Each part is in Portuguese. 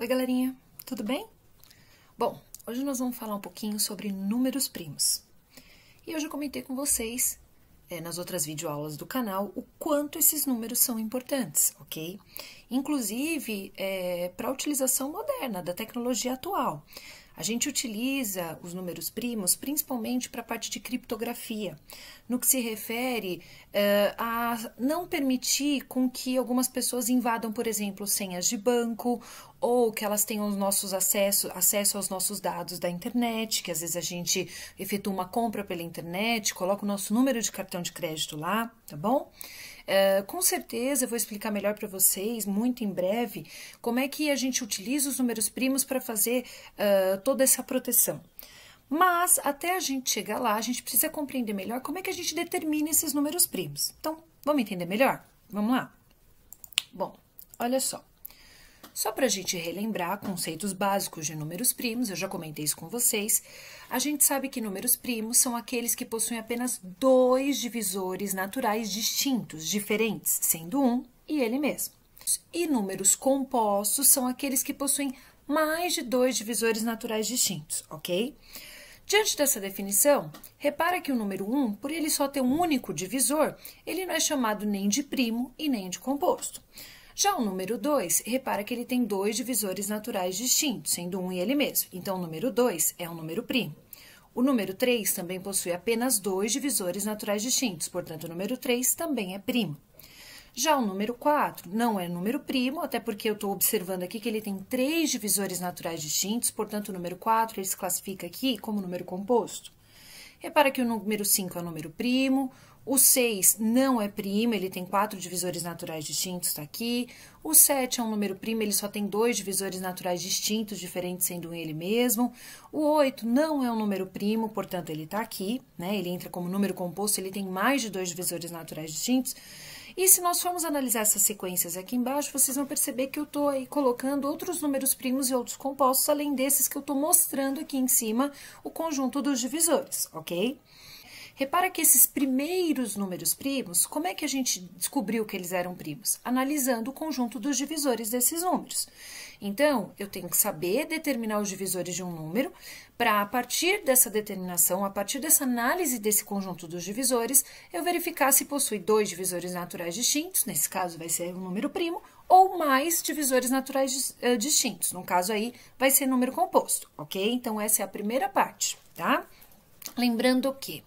Oi, galerinha, tudo bem? Bom, hoje nós vamos falar um pouquinho sobre números primos. E eu já comentei com vocês, nas outras videoaulas do canal, o quanto esses números são importantes, ok? Inclusive, para a utilização moderna da tecnologia atual. A gente utiliza os números primos principalmente para a parte de criptografia, no que se refere a não permitir com que algumas pessoas invadam, por exemplo, senhas de banco ou que elas tenham os nossos acesso aos nossos dados da internet, que às vezes a gente efetua uma compra pela internet, coloca o nosso número de cartão de crédito lá, tá bom? Com certeza eu vou explicar melhor para vocês, muito em breve, como é que a gente utiliza os números primos para fazer toda essa proteção. Mas, até a gente chegar lá, a gente precisa compreender melhor como é que a gente determina esses números primos. Então, vamos entender melhor? Vamos lá? Bom, olha só. Só para a gente relembrar conceitos básicos de números primos, eu já comentei isso com vocês, a gente sabe que números primos são aqueles que possuem apenas dois divisores naturais distintos, diferentes, sendo um e ele mesmo. E números compostos são aqueles que possuem mais de dois divisores naturais distintos, ok? Diante dessa definição, repara que o número 1, por ele só ter um único divisor, ele não é chamado nem de primo e nem de composto. Já o número 2, repara que ele tem dois divisores naturais distintos, sendo um e ele mesmo. Então, o número 2 é um número primo. O número 3 também possui apenas dois divisores naturais distintos, portanto, o número 3 também é primo. Já o número 4 não é número primo, até porque eu estou observando aqui que ele tem três divisores naturais distintos, portanto, o número 4 ele se classifica aqui como número composto. Repara que o número 5 é um número primo, o 6 não é primo, ele tem quatro divisores naturais distintos, está aqui. O 7 é um número primo, ele só tem dois divisores naturais distintos, diferentes sendo ele mesmo. O 8 não é um número primo, portanto, ele está aqui, né? Ele entra como número composto, ele tem mais de dois divisores naturais distintos. E se nós formos analisar essas sequências aqui embaixo, vocês vão perceber que eu estou aí colocando outros números primos e outros compostos, além desses que eu estou mostrando aqui em cima, o conjunto dos divisores, ok? Repara que esses primeiros números primos, como é que a gente descobriu que eles eram primos? Analisando o conjunto dos divisores desses números. Então, eu tenho que saber determinar os divisores de um número, para a partir dessa determinação, a partir dessa análise desse conjunto dos divisores, eu verificar se possui dois divisores naturais distintos, nesse caso vai ser um número primo, ou mais divisores naturais distintos, no caso aí vai ser número composto, ok? Então, essa é a primeira parte, tá? Lembrando que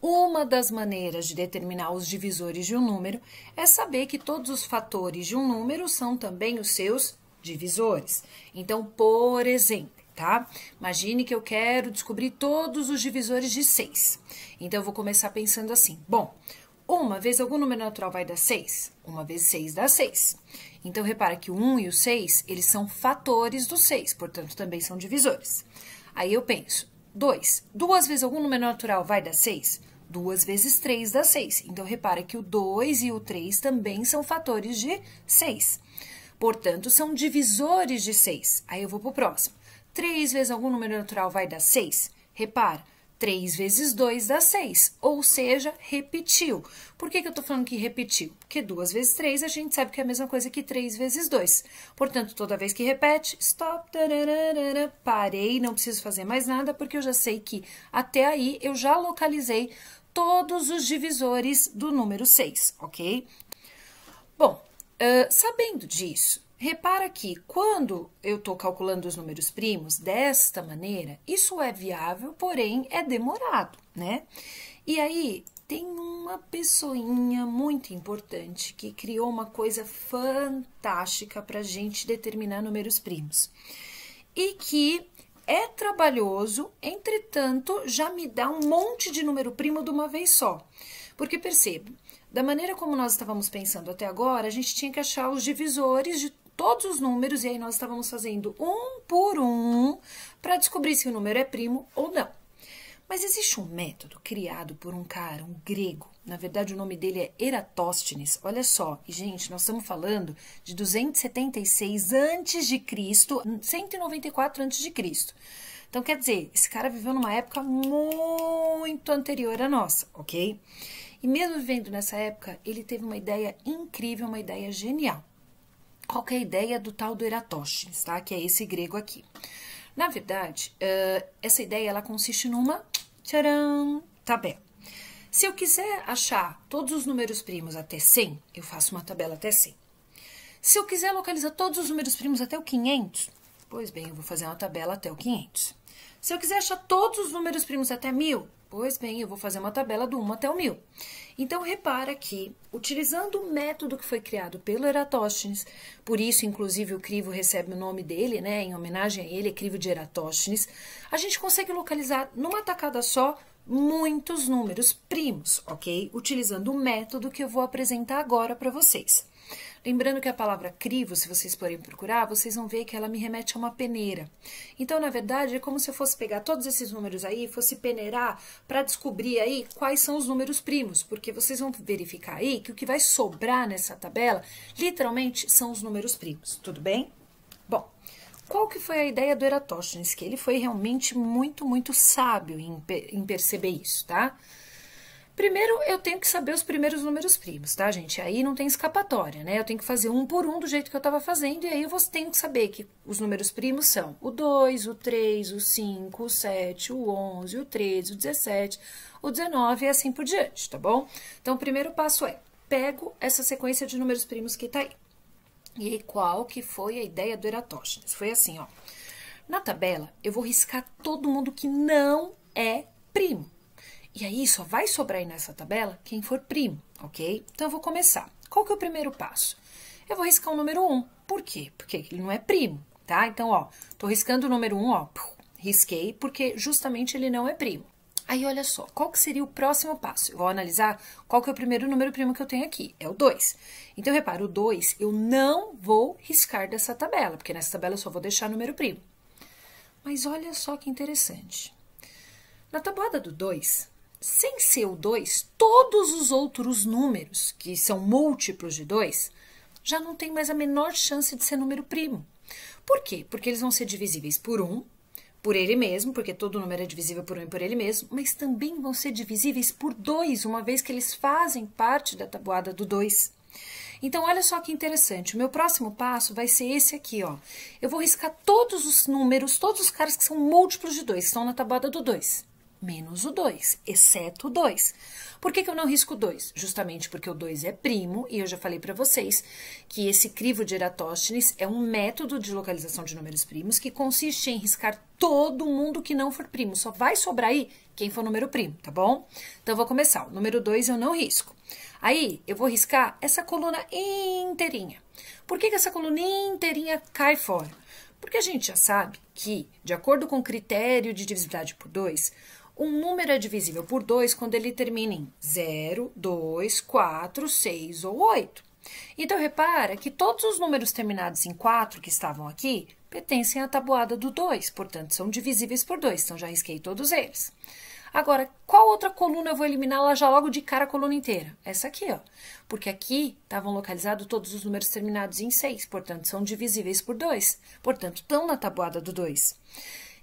uma das maneiras de determinar os divisores de um número é saber que todos os fatores de um número são também os seus divisores. Então, por exemplo, tá? Imagine que eu quero descobrir todos os divisores de 6. Então, eu vou começar pensando assim, bom, uma vez algum número natural vai dar 6? Uma vezes 6 dá 6. Então, repara que o 1 e o 6, eles são fatores do 6, portanto, também são divisores. Aí eu penso, 2. Duas vezes algum número natural vai dar 6? 2 vezes 3 dá 6. Então, repara que o 2 e o 3 também são fatores de 6. Portanto, são divisores de 6. Aí eu vou para o próximo. 3 vezes algum número natural vai dar 6? Repara, 3 vezes 2 dá 6. Ou seja, repetiu. Por que eu estou falando que repetiu? Porque 2 vezes 3 a gente sabe que é a mesma coisa que 3 vezes 2. Portanto, toda vez que repete, stop, tararara, parei, não preciso fazer mais nada, porque eu já sei que até aí eu já localizei todos os divisores do número 6, ok? Bom, sabendo disso, repara que quando eu estou calculando os números primos desta maneira, isso é viável, porém é demorado, né? E aí, tem uma pessoinha muito importante que criou uma coisa fantástica para a gente determinar números primos. E que é trabalhoso, entretanto, já me dá um monte de número primo de uma vez só. Porque perceba, da maneira como nós estávamos pensando até agora, a gente tinha que achar os divisores de todos os números, e aí nós estávamos fazendo um por um para descobrir se o número é primo ou não. Mas existe um método criado por um cara, um grego, na verdade o nome dele é Eratóstenes, olha só, e gente, nós estamos falando de 276 a.C., 194 a.C. Então, quer dizer, esse cara viveu numa época muito anterior à nossa, ok? E mesmo vivendo nessa época, ele teve uma ideia incrível, uma ideia genial. qual que é a ideia do tal do Eratóstenes, tá? Que é esse grego aqui. Na verdade, essa ideia ela consiste numa tcharam, tabela. Se eu quiser achar todos os números primos até 100, eu faço uma tabela até 100. Se eu quiser localizar todos os números primos até o 500, pois bem, eu vou fazer uma tabela até o 500. Se eu quiser achar todos os números primos até 1000, pois bem, eu vou fazer uma tabela do 1 até o 1000. Então, repara que, utilizando o método que foi criado pelo Eratóstenes, por isso, inclusive, o crivo recebe o nome dele, né, em homenagem a ele, é crivo de Eratóstenes, a gente consegue localizar numa tacada só muitos números primos, ok? Utilizando o método que eu vou apresentar agora para vocês. Lembrando que a palavra crivo, se vocês forem procurar, vocês vão ver que ela me remete a uma peneira. Então, na verdade, é como se eu fosse pegar todos esses números aí, fosse peneirar para descobrir aí quais são os números primos, porque vocês vão verificar aí que o que vai sobrar nessa tabela, literalmente, são os números primos, tudo bem? Bom, qual que foi a ideia do Eratóstenes? Que ele foi realmente muito sábio em perceber isso, tá? Primeiro, eu tenho que saber os primeiros números primos, tá, gente? Aí não tem escapatória, né? Eu tenho que fazer um por um do jeito que eu estava fazendo, e aí eu tenho que saber que os números primos são o 2, o 3, o 5, o 7, o 11, o 13, o 17, o 19 e assim por diante, tá bom? Então, o primeiro passo é, pego essa sequência de números primos que tá aí. E aí, qual que foi a ideia do Eratóstenes? Foi assim, ó. Na tabela, eu vou riscar todo mundo que não é primo. E aí, só vai sobrar aí nessa tabela quem for primo, ok? Então, eu vou começar. Qual que é o primeiro passo? Eu vou riscar o número 1. Por quê? Porque ele não é primo, tá? Então, ó, tô riscando o número 1, ó, risquei, porque justamente ele não é primo. Aí, olha só, qual que seria o próximo passo? Eu vou analisar qual que é o primeiro número primo que eu tenho aqui, é o 2. Então, repara, o 2 eu não vou riscar dessa tabela, porque nessa tabela eu só vou deixar número primo. Mas olha só que interessante. Na tabuada do 2, sem ser o 2, todos os outros números, que são múltiplos de 2, já não tem mais a menor chance de ser número primo. Por quê? Porque eles vão ser divisíveis por 1, por ele mesmo, porque todo número é divisível por 1 e por ele mesmo, mas também vão ser divisíveis por 2, uma vez que eles fazem parte da tabuada do 2. Então, olha só que interessante, o meu próximo passo vai ser esse aqui, ó. Eu vou riscar todos os números, todos os caras que são múltiplos de 2, que estão na tabuada do 2. Menos o 2, exceto o 2. Por que eu não risco o 2? Justamente porque o 2 é primo, e eu já falei para vocês que esse crivo de Eratóstenes é um método de localização de números primos que consiste em riscar todo mundo que não for primo. Só vai sobrar aí quem for número primo, tá bom? Então, eu vou começar. O número 2 eu não risco. Aí, eu vou riscar essa coluna inteirinha. Por que essa coluna inteirinha cai fora? Porque a gente já sabe que, de acordo com o critério de divisibilidade por 2, um número é divisível por 2 quando ele termina em 0, 2, 4, 6 ou 8. Então, repara que todos os números terminados em 4 que estavam aqui pertencem à tabuada do 2, portanto, são divisíveis por 2, então já risquei todos eles. Agora, qual outra coluna eu vou eliminar lá já logo de cara a coluna inteira? Essa aqui, ó. Porque aqui estavam localizados todos os números terminados em 6, portanto, são divisíveis por 2. Portanto, estão na tabuada do 2.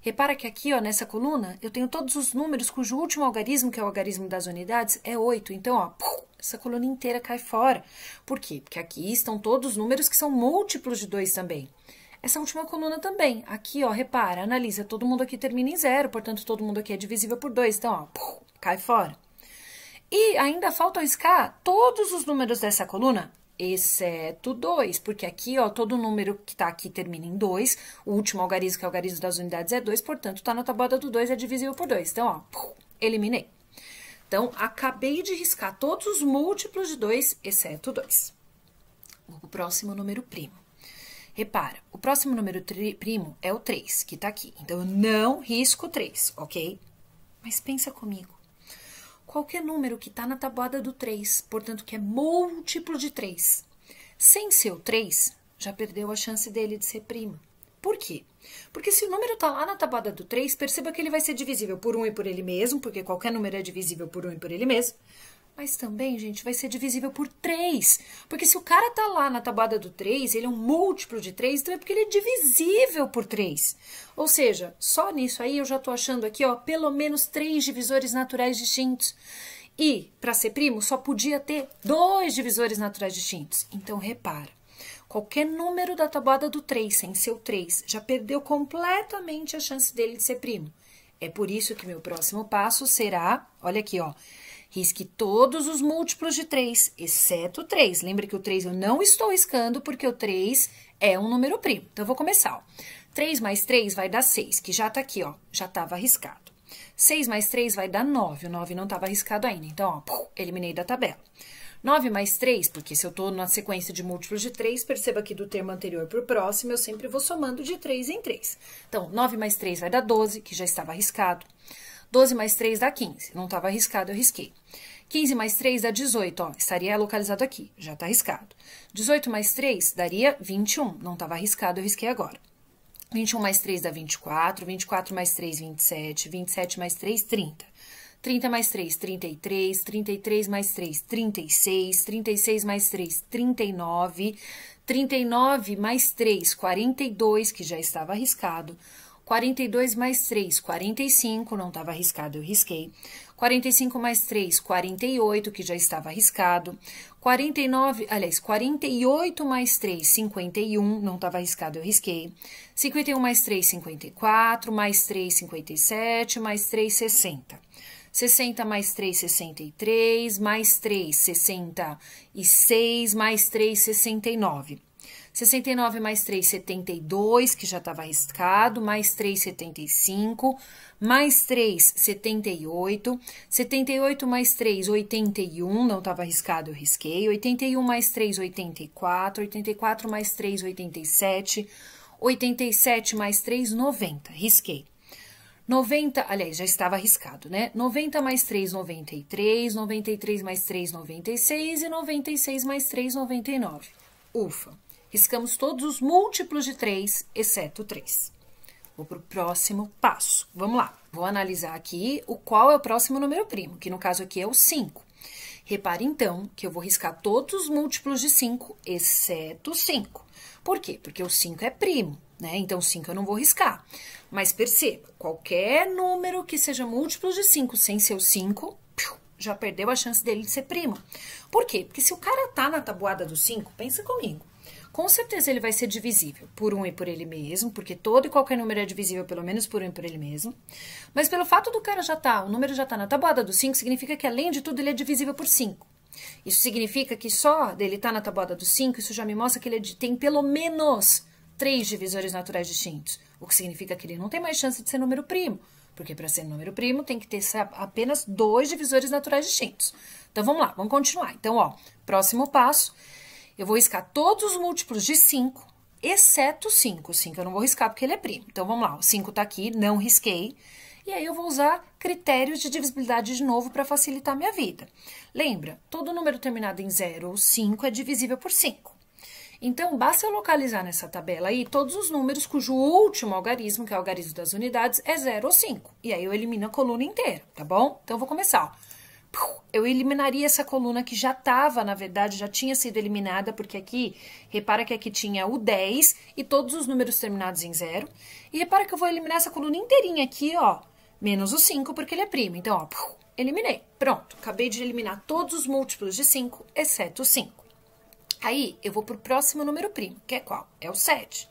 Repara que aqui, ó, nessa coluna, eu tenho todos os números cujo último algarismo, que é o algarismo das unidades, é 8. Então, ó, essa coluna inteira cai fora. Por quê? Porque aqui estão todos os números que são múltiplos de 2 também. Essa última coluna também. Aqui, ó, repara, analisa, todo mundo aqui termina em 0, portanto, todo mundo aqui é divisível por 2. Então, ó, cai fora. E ainda falta riscar todos os números dessa coluna, exceto 2, porque aqui, ó, todo número que tá aqui termina em 2, o último algarismo, que é o algarismo das unidades, é 2, portanto, tá na tabuada do 2, é divisível por 2. Então, ó, eliminei. Então, acabei de riscar todos os múltiplos de 2, exceto 2. O próximo número primo. Repara, o próximo número primo é o 3, que tá aqui. Então, eu não risco 3, ok? Mas pensa comigo. Qualquer número que tá na tabuada do 3, portanto, que é múltiplo de 3, sem ser o 3, já perdeu a chance dele de ser primo. Por quê? Porque se o número tá lá na tabuada do 3, perceba que ele vai ser divisível por 1 e por ele mesmo, porque qualquer número é divisível por 1 e por ele mesmo. Mas também, gente, vai ser divisível por 3. Porque se o cara tá lá na tabuada do 3, ele é um múltiplo de 3, então é porque ele é divisível por 3. Ou seja, só nisso aí eu já tô achando aqui, ó, pelo menos 3 divisores naturais distintos. E, para ser primo, só podia ter 2 divisores naturais distintos. Então, repara, Qualquer número da tabuada do 3 sem ser o 3 já perdeu completamente a chance dele de ser primo. É por isso que meu próximo passo será, olha aqui, ó, risque todos os múltiplos de 3, exceto o 3. Lembra que o 3 eu não estou riscando porque o 3 é um número primo. Então, eu vou começar, ó. 3 mais 3 vai dar 6, que já tá aqui, ó, já estava riscado. 6 mais 3 vai dar 9, o 9 não estava riscado ainda, então, ó, eliminei da tabela. 9 mais 3, porque se eu estou na sequência de múltiplos de 3, perceba que do termo anterior para o próximo, eu sempre vou somando de 3 em 3. Então, 9 mais 3 vai dar 12, que já estava riscado. 12 mais 3 dá 15, não estava riscado, eu risquei. 15 mais 3 dá 18, ó, estaria localizado aqui, já está riscado. 18 mais 3 daria 21, não estava riscado, eu risquei agora. 21 mais 3 dá 24, 24 mais 3, 27, 27 mais 3, 30. 30 mais 3, 33, 33 mais 3, 36, 36 mais 3, 39, 39 mais 3, 42, que já estava arriscado, 42 mais 3, 45, não estava arriscado, eu risquei, 45 mais 3, 48, que já estava arriscado, 48 mais 3, 51, não estava arriscado, eu risquei, 51 mais 3, 54, mais 3, 57, mais 3, 60. 60 mais 3, 63, mais 3, 66, mais 3, 69. 69 mais 3, 72, que já estava arriscado, mais 3, 75, mais 3, 78, 78 mais 3, 81, não estava arriscado, eu risquei, 81 mais 3, 84, 84 mais 3, 87, 87 mais 3, 90, risquei. 90, aliás, já estava arriscado, né? 90 mais 3, 93, 93 mais 3, 96 e 96 mais 3, 99. Ufa! Riscamos todos os múltiplos de 3, exceto 3. Vou para o próximo passo. Vamos lá. Vou analisar aqui qual é o próximo número primo, que no caso aqui é o 5. Repare, então, que eu vou riscar todos os múltiplos de 5, exceto 5. Por quê? Porque o 5 é primo, né? Então, 5 eu não vou riscar. Mas perceba, qualquer número que seja múltiplo de 5 sem ser o 5, já perdeu a chance dele de ser primo. Por quê? Porque se o cara tá na tabuada do 5, pensa comigo, com certeza ele vai ser divisível por 1 e por ele mesmo, porque todo e qualquer número é divisível pelo menos por 1 e por ele mesmo. Mas pelo fato do cara o número já tá na tabuada do 5, significa que além de tudo ele é divisível por 5. Isso significa que só dele estar na tabuada do 5, isso já me mostra que ele tem pelo menos 3 divisores naturais distintos, o que significa que ele não tem mais chance de ser número primo, porque para ser número primo tem que ter apenas 2 divisores naturais distintos. Então, vamos lá, vamos continuar. Então, ó, próximo passo, eu vou riscar todos os múltiplos de 5, exceto 5. O 5 eu não vou riscar porque ele é primo. Então, vamos lá, o 5 tá aqui, não risquei. E aí, eu vou usar critérios de divisibilidade de novo para facilitar a minha vida. Lembra, todo número terminado em 0 ou 5 é divisível por 5. Então, basta eu localizar nessa tabela aí todos os números cujo último algarismo, que é o algarismo das unidades, é 0 ou 5. E aí, eu elimino a coluna inteira, tá bom? Então, eu vou começar, ó. Eu eliminaria essa coluna que já estava, na verdade, já tinha sido eliminada, porque aqui, repara que aqui tinha o 10 e todos os números terminados em 0. E repara que eu vou eliminar essa coluna inteirinha aqui, ó, menos o 5, porque ele é primo. Então, ó, eliminei. Pronto, acabei de eliminar todos os múltiplos de 5, exceto o 5. Aí, eu vou pro próximo número primo, que é qual? É o 7.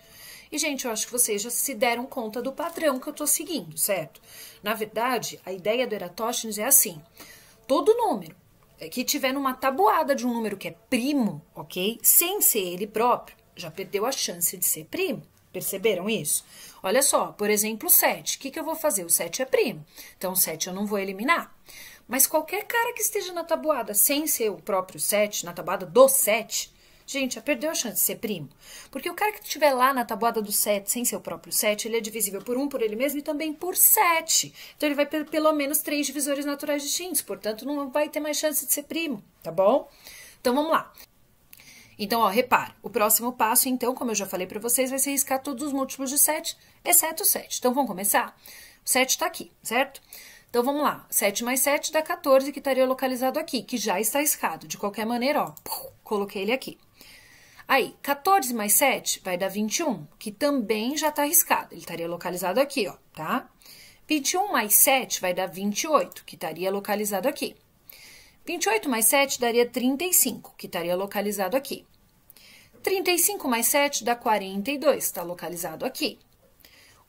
E, gente, eu acho que vocês já se deram conta do padrão que eu tô seguindo, certo? Na verdade, a ideia do Eratosthenes é assim: todo número que tiver numa tabuada de um número que é primo, ok? Sem ser ele próprio, já perdeu a chance de ser primo. Perceberam isso? Olha só, por exemplo, o 7. O que eu vou fazer? O 7 é primo. Então, o 7 eu não vou eliminar. Mas qualquer cara que esteja na tabuada sem ser o próprio 7, na tabuada do 7, gente, já perdeu a chance de ser primo. Porque o cara que estiver lá na tabuada do 7, sem ser o próprio 7, ele é divisível por 1 por ele mesmo e também por 7. Então, ele vai ter pelo menos 3 divisores naturais distintos. Portanto, não vai ter mais chance de ser primo, tá bom? Então, vamos lá. Então, ó, repara, o próximo passo, então, como eu já falei pra vocês, vai ser riscar todos os múltiplos de 7, exceto o 7. Então, vamos começar? O 7 tá aqui, certo? Então, vamos lá. 7 mais 7 dá 14, que estaria localizado aqui, que já está riscado. De qualquer maneira, ó, coloquei ele aqui. Aí, 14 mais 7 vai dar 21, que também já está riscado. Ele estaria localizado aqui, ó, tá? 21 mais 7 vai dar 28, que estaria localizado aqui. 28 mais 7 daria 35, que estaria localizado aqui. 35 mais 7 dá 42, está localizado aqui.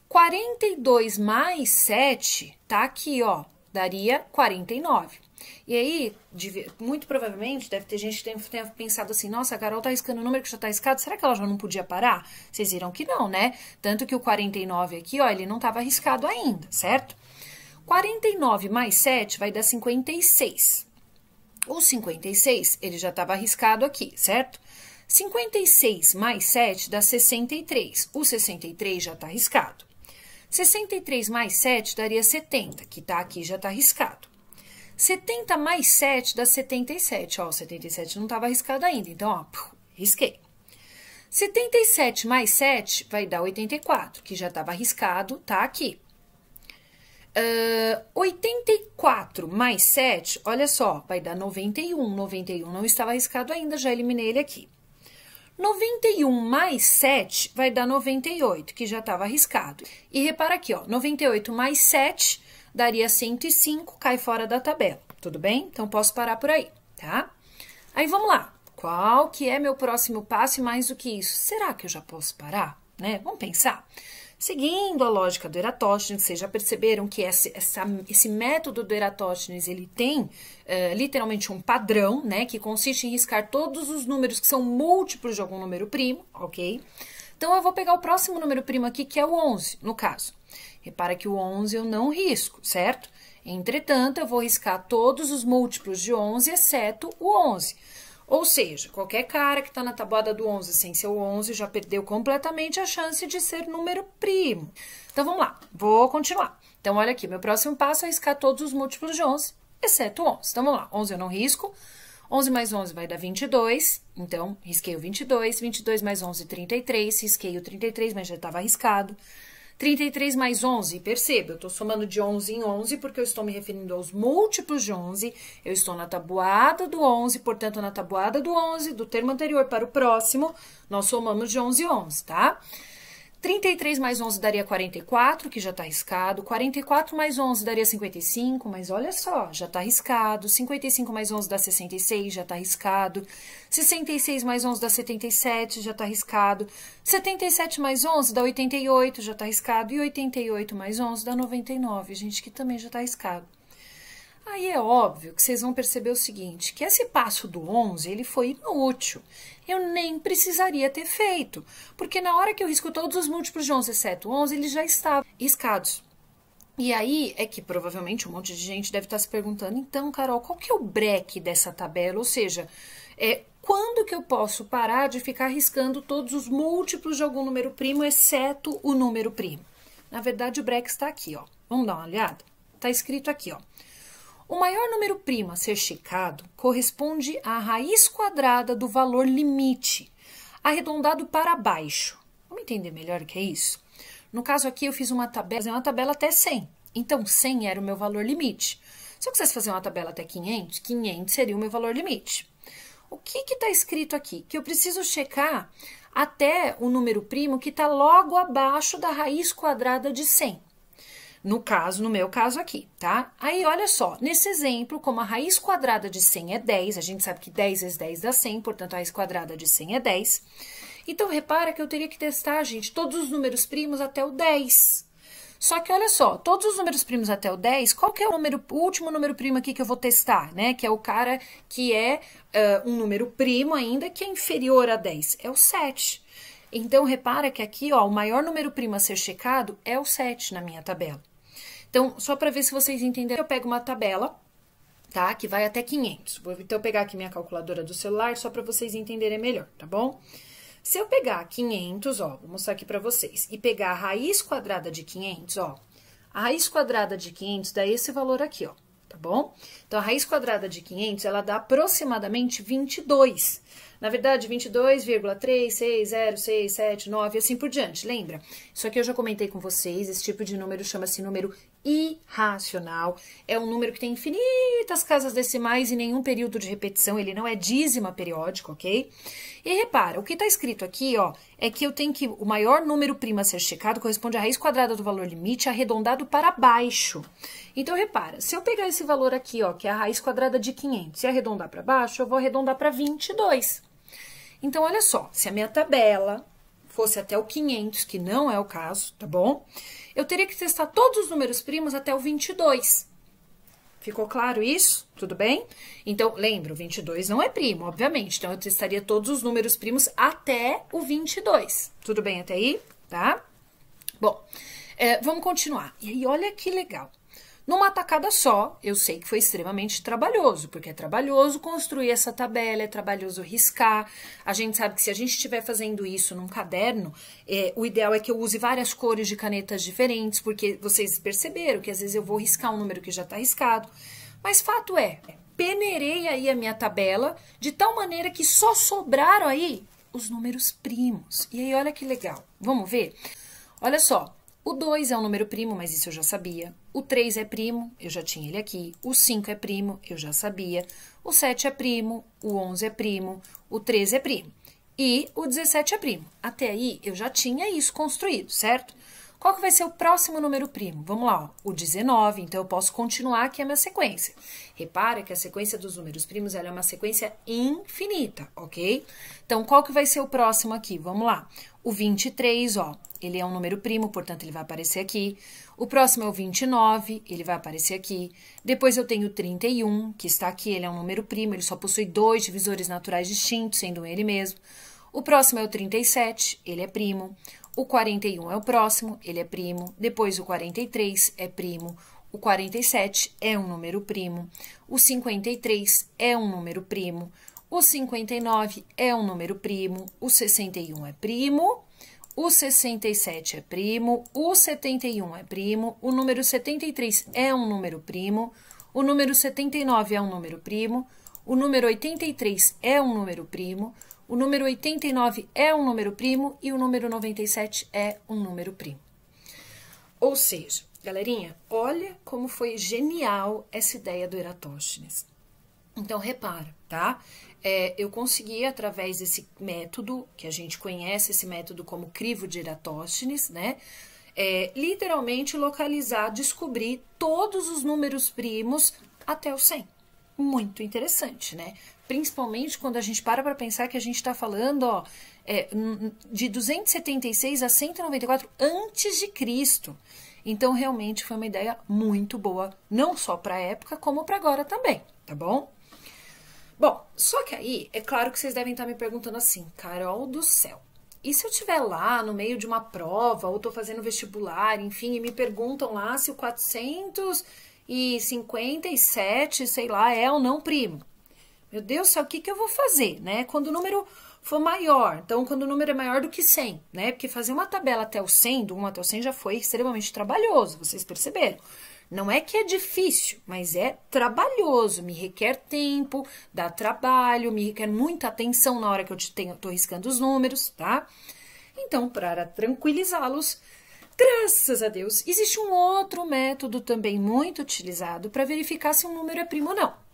42 mais 7 tá aqui, ó, daria 49. E aí, muito provavelmente, deve ter gente que tenha pensado assim, nossa, a Carol tá riscando o número que já tá riscado, será que ela já não podia parar? Vocês viram que não, né? Tanto que o 49 aqui, ó, ele não tava riscado ainda, certo? 49 mais 7 vai dar 56. O 56, ele já estava arriscado aqui, certo? 56 mais 7 dá 63. O 63 já está arriscado. 63 mais 7 daria 70, que tá aqui, já tá arriscado. 70 mais 7 dá 77, ó, o 77 não estava arriscado ainda, então, ó, risquei. 77 mais 7 vai dar 84, que já estava arriscado, tá aqui. 84 mais 7, olha só, vai dar 91. 91 não estava arriscado ainda, já eliminei ele aqui. 91 mais 7 vai dar 98, que já estava arriscado. E repara aqui, ó, 98 mais 7 daria 105, cai fora da tabela, tudo bem? Então, posso parar por aí, tá? Aí, vamos lá. Qual que é meu próximo passo e mais do que isso? Será que eu já posso parar, né? Vamos pensar. Seguindo a lógica do Eratóstenes, vocês já perceberam que esse método do Eratóstenes, ele tem literalmente um padrão, né, que consiste em riscar todos os números que são múltiplos de algum número primo, ok? Então, eu vou pegar o próximo número primo aqui, que é o 11, no caso. Repara que o 11 eu não risco, certo? Entretanto, eu vou riscar todos os múltiplos de 11, exceto o 11. Ou seja, qualquer cara que está na tabuada do 11 sem ser o 11 já perdeu completamente a chance de ser número primo. Então, vamos lá. Vou continuar. Então, olha aqui. Meu próximo passo é riscar todos os múltiplos de 11, exceto o 11. Então, vamos lá. 11 eu não risco. 11 mais 11 vai dar 22. Então, risquei o 22. 22 mais 11, 33. Risquei o 33, mas já estava arriscado. 33 mais 11, perceba, eu estou somando de 11 em 11 porque eu estou me referindo aos múltiplos de 11, eu estou na tabuada do 11, portanto, na tabuada do 11, do termo anterior para o próximo, nós somamos de 11 em 11, tá? 33 mais 11 daria 44, que já está arriscado. 44 mais 11 daria 55, mas olha só, já está arriscado. 55 mais 11 dá 66, já está arriscado. 66 mais 11 dá 77, já está arriscado. 77 mais 11 dá 88, já está arriscado. E 88 mais 11 dá 99, gente, que também já está arriscado. Aí é óbvio que vocês vão perceber o seguinte, que esse passo do 11, ele foi inútil. Eu nem precisaria ter feito, porque na hora que eu risco todos os múltiplos de 11, exceto 11, eles já estavam riscados. E aí é que provavelmente um monte de gente deve estar se perguntando, então, Carol, qual que é o break dessa tabela? Ou seja, quando que eu posso parar de ficar riscando todos os múltiplos de algum número primo, exceto o número primo? Na verdade, o break está aqui, ó. Vamos dar uma olhada? Está escrito aqui, ó. O maior número primo a ser checado corresponde à raiz quadrada do valor limite, arredondado para baixo. Vamos entender melhor o que é isso? No caso aqui, eu fiz uma tabela até 100. Então, 100 era o meu valor limite. Se eu quisesse fazer uma tabela até 500, 500 seria o meu valor limite. O que está escrito aqui? Que eu preciso checar até o número primo que está logo abaixo da raiz quadrada de 100. No meu caso aqui, tá? Aí, olha só, nesse exemplo, como a raiz quadrada de 100 é 10, a gente sabe que 10 vezes 10 dá 100, portanto, a raiz quadrada de 100 é 10. Então, repara que eu teria que testar, gente, todos os números primos até o 10. Só que, olha só, todos os números primos até o 10, qual que é o último número primo aqui que eu vou testar, né? Que é o cara que é um número primo ainda, que é inferior a 10, é o 7. Então, repara que aqui, ó, o maior número primo a ser checado é o 7 na minha tabela. Então, só para ver se vocês entenderam, eu pego uma tabela, tá? Que vai até 500. Vou então pegar aqui minha calculadora do celular, só para vocês entenderem melhor, tá bom? Se eu pegar 500, ó, vou mostrar aqui para vocês, e pegar a raiz quadrada de 500, ó, a raiz quadrada de 500 dá esse valor aqui, ó, tá bom? Então, a raiz quadrada de 500, ela dá aproximadamente 22. Na verdade, 22,36067,9, assim por diante, lembra? Isso aqui eu já comentei com vocês, esse tipo de número chama-se número irracional. É um número que tem infinitas casas decimais e nenhum período de repetição, ele não é dízima periódica, ok? E repara, o que está escrito aqui, ó, é que eu tenho que o maior número primo a ser checado corresponde à raiz quadrada do valor limite arredondado para baixo. Então, repara, se eu pegar esse valor aqui, ó, que é a raiz quadrada de 500, e arredondar para baixo, eu vou arredondar para 22. Então, olha só, se a minha tabela fosse até o 500, que não é o caso, tá bom? Eu teria que testar todos os números primos até o 22. Ficou claro isso? Tudo bem? Então, lembra, o 22 não é primo, obviamente. Então, eu testaria todos os números primos até o 22. Tudo bem até aí? Tá? Bom, vamos continuar. E aí, olha que legal. Numa tacada só, eu sei que foi extremamente trabalhoso, porque é trabalhoso construir essa tabela, é trabalhoso riscar. A gente sabe que se a gente estiver fazendo isso num caderno, o ideal é que eu use várias cores de canetas diferentes, porque vocês perceberam que às vezes eu vou riscar um número que já está riscado. Mas fato é, peneirei aí a minha tabela de tal maneira que só sobraram aí os números primos. E aí, olha que legal. Vamos ver? Olha só. O 2 é um número primo, mas isso eu já sabia. O 3 é primo, eu já tinha ele aqui. O 5 é primo, eu já sabia. O 7 é primo, o 11 é primo, o 13 é primo. E o 17 é primo. Até aí, eu já tinha isso construído, certo? Qual que vai ser o próximo número primo? Vamos lá, ó, o 19, então eu posso continuar aqui a minha sequência. Repara que a sequência dos números primos ela é uma sequência infinita, ok? Então, qual que vai ser o próximo aqui? Vamos lá. O 23, ó, ele é um número primo, portanto, ele vai aparecer aqui. O próximo é o 29, ele vai aparecer aqui. Depois eu tenho o 31, que está aqui, ele é um número primo, ele só possui 2 divisores naturais distintos, sendo ele mesmo. O próximo é o 37, ele é primo. O 41 é o próximo, ele é primo. Depois o 43 é primo. O 47 é um número primo. O 53 é um número primo. O 59 é um número primo. O 61 é primo. O 67 é primo. O 71 é primo. O número 73 é um número primo. O número 79 é um número primo. O número 83 é um número primo. O número 89 é um número primo e o número 97 é um número primo. Ou seja, galerinha, olha como foi genial essa ideia do Eratóstenes. Então, repara, tá? Eu consegui, através desse método, que a gente conhece esse método como crivo de Eratóstenes, né? Literalmente localizar, descobrir todos os números primos até o 100. Muito interessante, né? Principalmente quando a gente para pensar que a gente está falando, ó, de 276 a 194 antes de Cristo. Então, realmente foi uma ideia muito boa, não só para a época, como para agora também, tá bom? Bom, só que aí, é claro que vocês devem estar me perguntando assim, Carol do céu, e se eu estiver lá no meio de uma prova, ou estou fazendo vestibular, enfim, e me perguntam lá se o 457, sei lá, é ou não primo? Meu Deus do céu, o que eu vou fazer, né? Quando o número for maior, então quando o número é maior do que 100, né? Porque fazer uma tabela até o 100, do 1 até o 100 já foi extremamente trabalhoso, vocês perceberam? Não é que é difícil, mas é trabalhoso, me requer tempo, dá trabalho, me requer muita atenção na hora que eu tô riscando os números, tá? Então, para tranquilizá-los, graças a Deus, existe um outro método também muito utilizado para verificar se um número é primo ou não.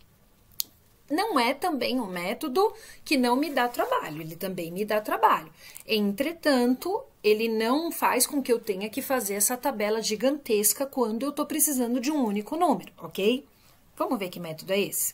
Não é também um método que não me dá trabalho, ele também me dá trabalho. Entretanto, ele não faz com que eu tenha que fazer essa tabela gigantesca quando eu estou precisando de um único número, ok? Vamos ver que método é esse?